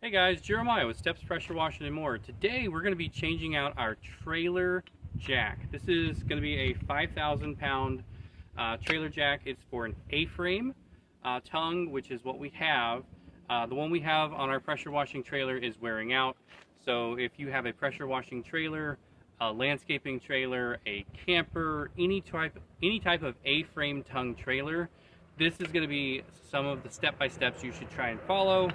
Hey guys, Jeremiah with Steps Pressure Washing and More. Today we're going to be changing out our trailer jack. This is going to be a 5,000 pound trailer jack. It's for an A-frame tongue, which is what we have. The one we have on our pressure washing trailer is wearing out. So if you have a pressure washing trailer, a landscaping trailer, a camper, any type of A-frame tongue trailer, this is going to be some of the step-by-steps you should try and follow.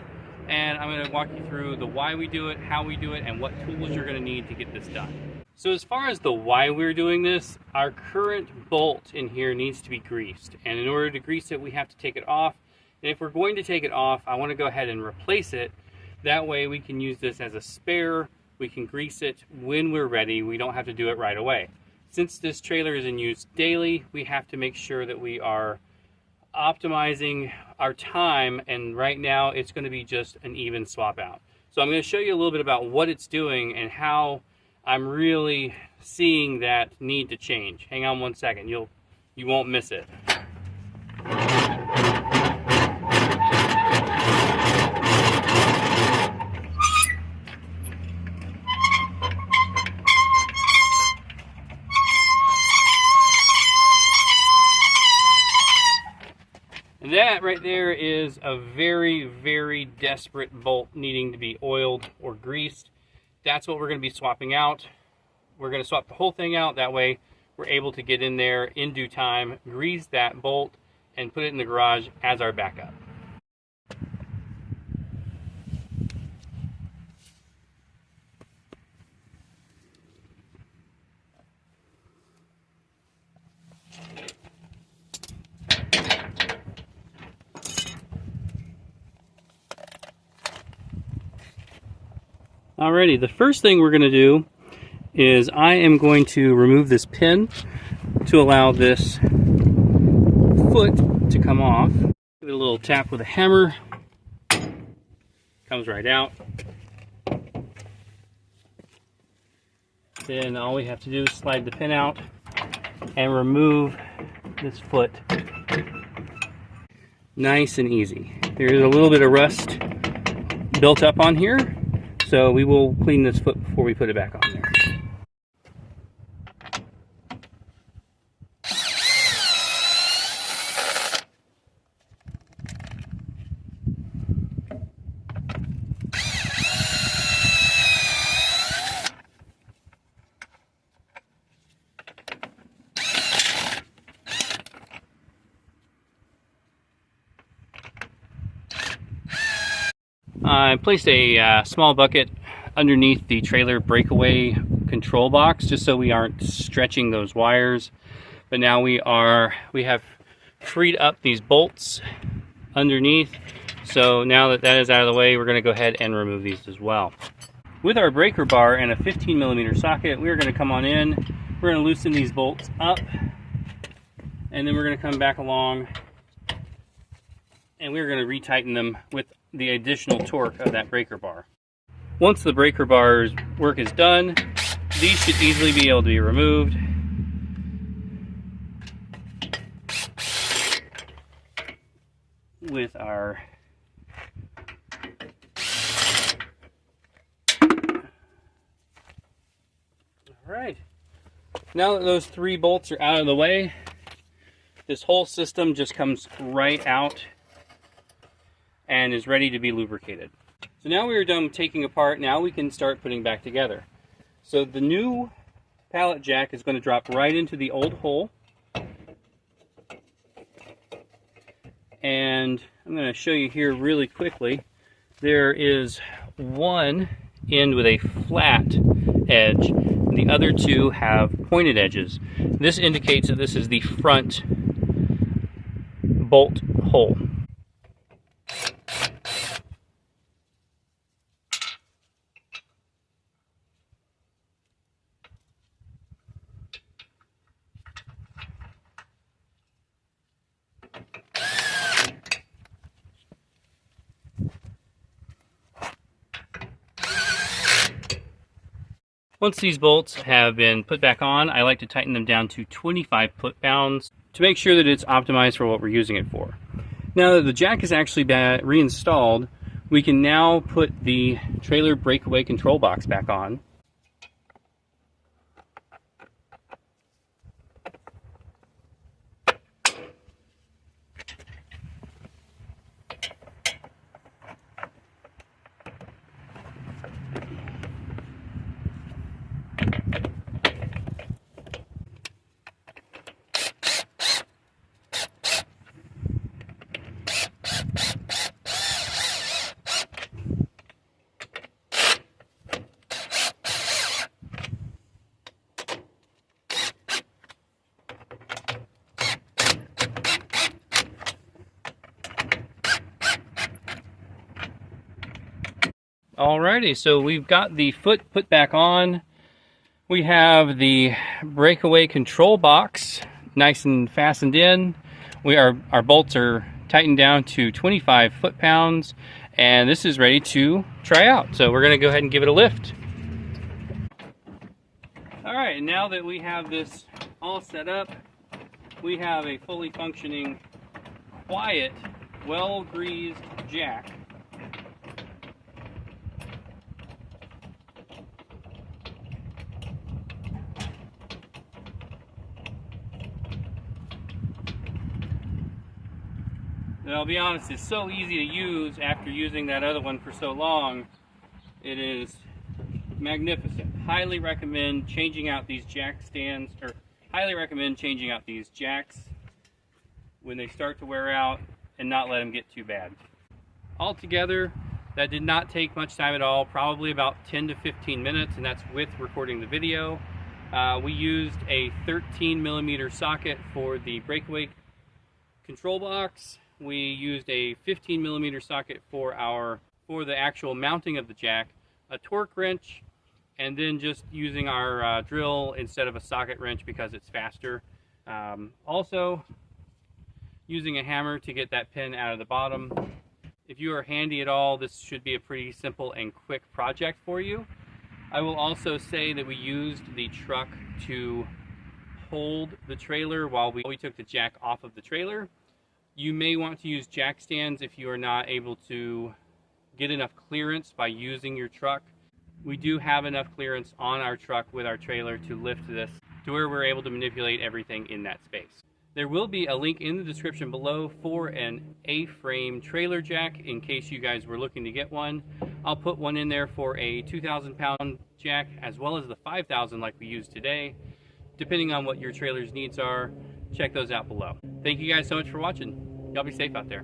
And I'm going to walk you through the why we do it, how we do it, and what tools you're going to need to get this done. So as far as the why we're doing this, our current bolt in here needs to be greased. And in order to grease it, we have to take it off. And if we're going to take it off, I want to go ahead and replace it. That way we can use this as a spare. We can grease it when we're ready. We don't have to do it right away. Since this trailer is in use daily, we have to make sure that we are optimizing our time, and right now it's going to be just an even swap out. So I'm going to show you a little bit about what it's doing and how I'm really seeing that need to change. Hang on one second, you won't miss it. That right there is a very, very desperate bolt needing to be oiled or greased. That's what we're going to be swapping out. We're going to swap the whole thing out. That way we're able to get in there in due time, grease that bolt, and put it in the garage as our backup. Alrighty, the first thing we're going to do is I am going to remove this pin to allow this foot to come off. Give it a little tap with a hammer. Comes right out. Then all we have to do is slide the pin out and remove this foot. Nice and easy. There is a little bit of rust built up on here, so we will clean this foot before we put it back on there. I placed a small bucket underneath the trailer breakaway control box just so we aren't stretching those wires. But now we have freed up these bolts underneath. So now that that is out of the way, we're going to go ahead and remove these as well. With our breaker bar and a 15mm socket, we're going to come on in. We're going to loosen these bolts up, and then we're going to come back along and we're going to retighten them with the additional torque of that breaker bar. Once the breaker bar's work is done, these should easily be able to be removed. With our Alright, now that those three bolts are out of the way, this whole system just comes right out and is ready to be lubricated. So now we are done taking apart, now we can start putting back together. So the new pallet jack is going to drop right into the old hole. And I'm going to show you here really quickly. There is one end with a flat edge, and the other two have pointed edges. This indicates that this is the front bolt hole. Once these bolts have been put back on, I like to tighten them down to 25 foot-pounds to make sure that it's optimized for what we're using it for. Now that the jack is actually reinstalled, We can now put the trailer breakaway control box back on. Alrighty, so we've got the foot put back on. We have the breakaway control box nice and fastened in. Our bolts are tightened down to 25 foot-pounds, and this is ready to try out. So we're going to go ahead and give it a lift. Alright, now that we have this all set up, we have a fully functioning, quiet, well-greased jack. And I'll be honest, it's so easy to use after using that other one for so long. It is magnificent. Highly recommend changing out these jack stands, or highly recommend changing out these jacks when they start to wear out and not let them get too bad. Altogether, that did not take much time at all, probably about 10 to 15 minutes, and that's with recording the video. We used a 13mm socket for the breakaway control box. We used a 15mm socket for the actual mounting of the jack, a torque wrench, and then just using our drill instead of a socket wrench because it's faster. Also, using a hammer to get that pin out of the bottom. If you are handy at all, this should be a pretty simple and quick project for you. I will also say that we used the truck to hold the trailer while we took the jack off of the trailer. You may want to use jack stands if you are not able to get enough clearance by using your truck. We do have enough clearance on our truck with our trailer to lift this to where we're able to manipulate everything in that space. There will be a link in the description below for an A-frame trailer jack in case you guys were looking to get one. I'll put one in there for a 2,000-pound jack as well as the 5,000 like we used today. Depending on what your trailer's needs are, check those out below. Thank you guys so much for watching. Y'all be safe out there.